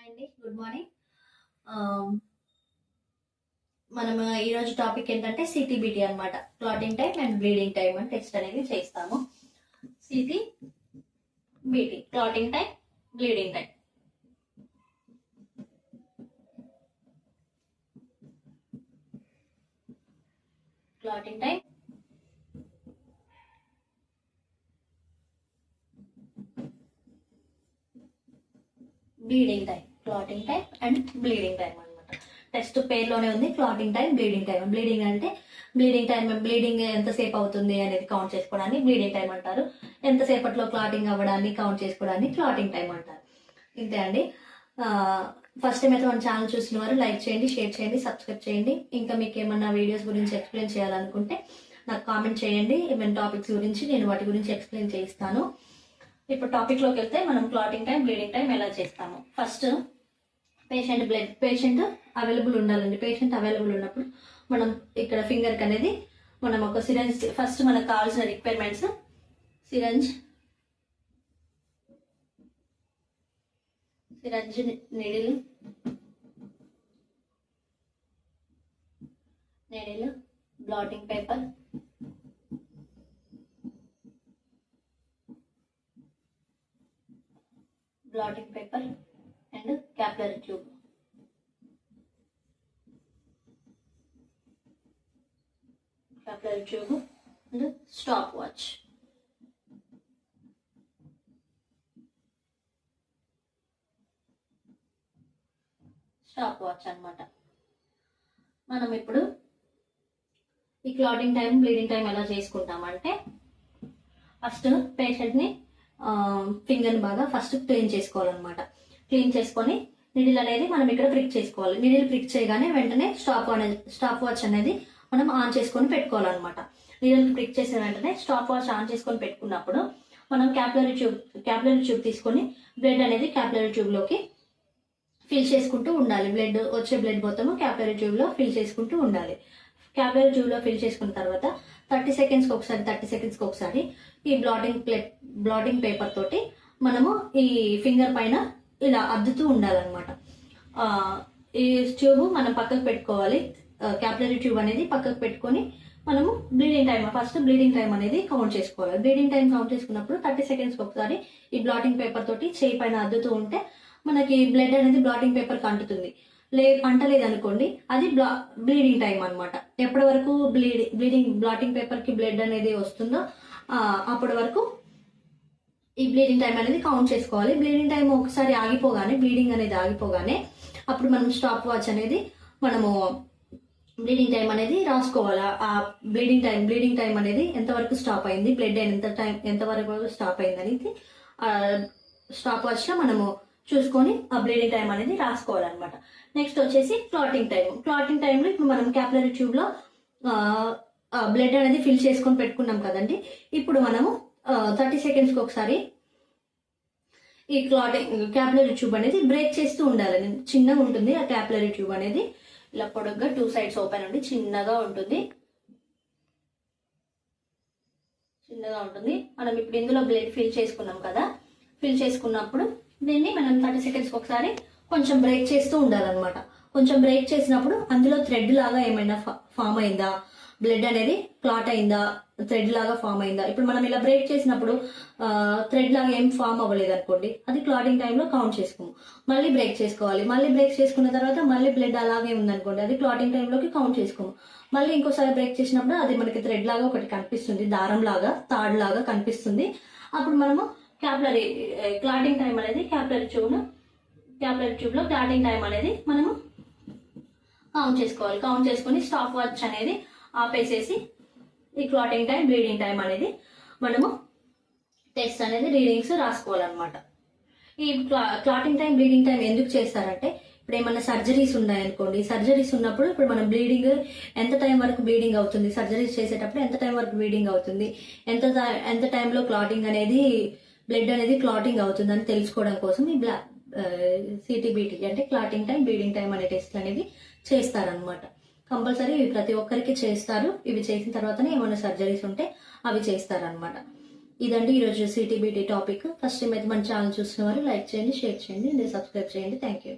అండి, good morning. మనం ఈరోజు టాపిక్ ఏంటంటే సిటీబీటీ అనమాట. Clotting time and bleeding time అని టెస్ట్ అనేది చేస్తాము. CTBT, clotting time, bleeding time. Clotting time, bleeding time. Clotting time and bleeding time అనమాట. టెస్ట్ పేర్లోనే ఉంది clotting time, bleeding time. Bleeding అంటే బ్లీడింగ్ ఎంతసేపు అవుతుంది అనేది కౌంట్ చేసుకోవడాన్ని బ్లీడింగ్ టైం అంటారు. ఎంతసేపట్లో క్లాటింగ్ అవ్వడాన్ని కౌంట్ చేసుకోవడాన్ని క్లాటింగ్ టైం అంటారు. ఇంతే అండి. ఫస్ట్ టైం అయితే మన ఛానల్ చూసిన వారు లైక్ చేయండి, షేర్ చేయండి, సబ్స్క్రైబ్ చేయండి. ఇంకా మీకు ఏమన్నా వీడియోస్ గురించి ఎక్స్ప్లెయిన్ చేయాలనుకుంటే నాకు కామెంట్ చేయండి. ఏమైనా టాపిక్స్ గురించి నేను వాటి గురించి ఎక్స్ప్లెయిన్ చేయిస్తాను. ఇప్పుడు టాపిక్లోకి వెళ్తే మనం క్లాటింగ్ టైం, బ్లీడింగ్ టైం ఎలా చేస్తాము. ఫస్ట్ పేషెంట్ అవైలబుల్ ఉండాలండి. పేషెంట్ అవైలబుల్ ఉన్నప్పుడు మనం ఇక్కడ ఫింగర్కి అనేది మనం ఒక సిరంజ్, ఫస్ట్ మనకు కావాల్సిన requirements syringe, needle, blotting paper, and capillary tube. And stop watch. అన్నమాట. మనం ఇప్పుడు ఈ క్లాటింగ్ టైం, బ్లీడింగ్ టైం ఎలా చేసుకుంటామంటే ఫస్ట్ పేషెంట్ని ఫింగర్ని బాగా ఫస్ట్ క్లీన్ చేసుకోవాలన్నమాట. క్లీన్ చేసుకొని నిడిల్ అనేది మనం ఇక్కడ ప్రిక్ చేసుకోవాలి. నిడిల్ ప్రిక్ చేయగానే వెంటనే స్టాప్ వాచ్ అనేది మనం ఆన్ చేసుకొని పెట్టుకోవాలన్నమాట. నిడిల్ ప్రిక్ చేసిన వెంటనే స్టాప్ వాచ్ ఆన్ చేసుకొని పెట్టుకున్నప్పుడు మనం క్యాపిలరీ ట్యూబ్ తీసుకొని బ్లడ్ అనేది క్యాపిలరీ ట్యూబ్లోకి ఫిల్ చేసుకుంటూ ఉండాలి. బ్లడ్ మొత్తము క్యాపిలరీ ట్యూబ్లో ఫిల్ చేసుకుంటూ ఉండాలి. క్యాపిలరీ ట్యూబ్లో ఫిల్ చేసుకున్న తర్వాత 30 సెకండ్స్కి ఒకసారి ఈ బ్లాటింగ్ పేపర్ తోటి మనము ఈ ఫింగర్ పైన ఇలా అద్దుతూ ఉండాలన్నమాట. ఈ ట్యూబ్ మనం పక్కకు పెట్టుకోవాలి. క్యాపిలరీ ట్యూబ్ అనేది పక్కకు పెట్టుకొని మనము ఫస్ట్ బ్లీడింగ్ టైం అనేది కౌంట్ చేసుకోవాలి. బ్లీడింగ్ టైం కౌంట్ చేసుకున్నప్పుడు 30 సెకండ్స్కి ఒకసారి ఈ బ్లాటింగ్ పేపర్ తోటి చేయి పైన అద్దుతూ ఉంటే మనకి బ్లడ్ అనేది బ్లాటింగ్ పేపర్కి అంటుతుంది. అంటలేదనుకోండి, అది బ్లీడింగ్ టైం అనమాట. ఎప్పటి వరకు బ్లాటింగ్ పేపర్కి బ్లడ్ అనేది వస్తుందో అప్పటి వరకు ఈ బ్లీడింగ్ టైం అనేది కౌంట్ చేసుకోవాలి. బ్లీడింగ్ టైం ఒకసారి బ్లీడింగ్ అనేది ఆగిపోగానే అప్పుడు మనం స్టాప్ వాచ్ అనేది మనము బ్లీడింగ్ టైం అనేది రాసుకోవాలి. ఆ బ్లీడింగ్ టైం అనేది ఎంతవరకు స్టాప్ అయింది, బ్లడ్ ఎంతవరకు స్టాప్ అయింది అనేది స్టాప్ వాచ్లో మనము చూసుకొని ఆ బ్లీడింగ్ టైం అనేది రాసుకోవాలన్నమాట. నెక్స్ట్ వచ్చేసి క్లాటింగ్ టైంలో ఇప్పుడు మనం క్యాపిలరీ ట్యూబ్లో బ్లడ్ అనేది ఫిల్ చేసుకొని పెట్టుకున్నాం కదండి. ఇప్పుడు మనము 30 సెకండ్స్కి ఒకసారి ఈ క్యాపిలరీ ట్యూబ్ అనేది బ్రేక్ చేస్తూ ఉండాలి. చిన్నగా ఉంటుంది ఆ క్యాపిలరీ ట్యూబ్ అనేది, ఇలా పొడుగ్గా 2 సైడ్స్ ఓపెన్ ఉండి చిన్నగా ఉంటుంది. మనం ఇప్పుడు ఇందులో బ్లడ్ ఫిల్ చేసుకున్నాం కదా. ఫిల్ చేసుకున్నప్పుడు దీన్ని మనం 30 సెకండ్స్కి ఒకసారి కొంచెం బ్రేక్ చేస్తూ ఉండాలన్నమాట. కొంచెం బ్రేక్ చేసినప్పుడు అందులో థ్రెడ్ లాగా ఏమైనా ఫామ్ అయిందా, బ్లడ్ అనేది క్లాట్ అయిందా, థ్రెడ్ లాగా ఫామ్ అయిందా. ఇప్పుడు మనం ఇలా బ్రేక్ చేసినప్పుడు థ్రెడ్ లాగా ఏం ఫామ్ అవ్వలేదు అనుకోండి, అది క్లాటింగ్ టైంలో కౌంట్ చేసుకోము. మళ్ళీ బ్రేక్ చేసుకోవాలి. మళ్ళీ బ్రేక్ చేసుకున్న తర్వాత మళ్ళీ బ్లడ్ అలాగే ఉందనుకోండి, అది క్లాటింగ్ టైంలోకి కౌంట్ చేసుకోము. మళ్ళీ ఇంకోసారి బ్రేక్ చేసినప్పుడు అది మనకి థ్రెడ్ లాగా ఒకటి కనిపిస్తుంది, దారం లాగా, తాడు లాగా కనిపిస్తుంది. అప్పుడు మనము క్లాటింగ్ టైం అనేది క్యాపిలరీ ట్యూబ్లో క్లాటింగ్ టైం అనేది మనము కౌంట్ చేసుకోవాలి. కౌంట్ చేసుకొని స్టాప్ వాచ్ అనేది ఆపేసేసి ఈ క్లాటింగ్ టైం, బ్లీడింగ్ టైం అనేది మనము టెస్ట్ అనేది రీడింగ్స్ రాసుకోవాలన్నమాట. ఈ క్లాటింగ్ టైం, బ్లీడింగ్ టైం ఎందుకు చేస్తారంటే ఇప్పుడు ఏమైనా సర్జరీస్ ఉన్నాయనుకోండి, సర్జరీస్ ఉన్నప్పుడు ఇప్పుడు మనం ఎంత టైం వరకు బ్లీడింగ్ అవుతుంది, సర్జరీస్ చేసేటప్పుడు ఎంత టైం వరకు బ్లీడింగ్ అవుతుంది, ఎంత టైంలో క్లాటింగ్ అనేది బ్లడ్ అనేది క్లాటింగ్ అవుతుందని తెలుసుకోవడం కోసం ఈ సిటీబీటీ అంటే క్లాటింగ్ టైం, బ్లీడింగ్ టైం అనే టెస్ట్ అనేది చేస్తారనమాట. కంపల్సరీ ఇవి ప్రతి ఒక్కరికి చేస్తారు. ఇవి చేసిన తర్వాతనే ఏమైనా సర్జరీస్ ఉంటే అవి చేస్తారనమాట. ఇదండి ఈరోజు సిటీబీటీ టాపిక్. ఫస్ట్ టైం అయితే మన ఛానల్ చూస్తున్న వారు లైక్ చేయండి, షేర్ చేయండి, సబ్స్క్రైబ్ చేయండి. Thank you.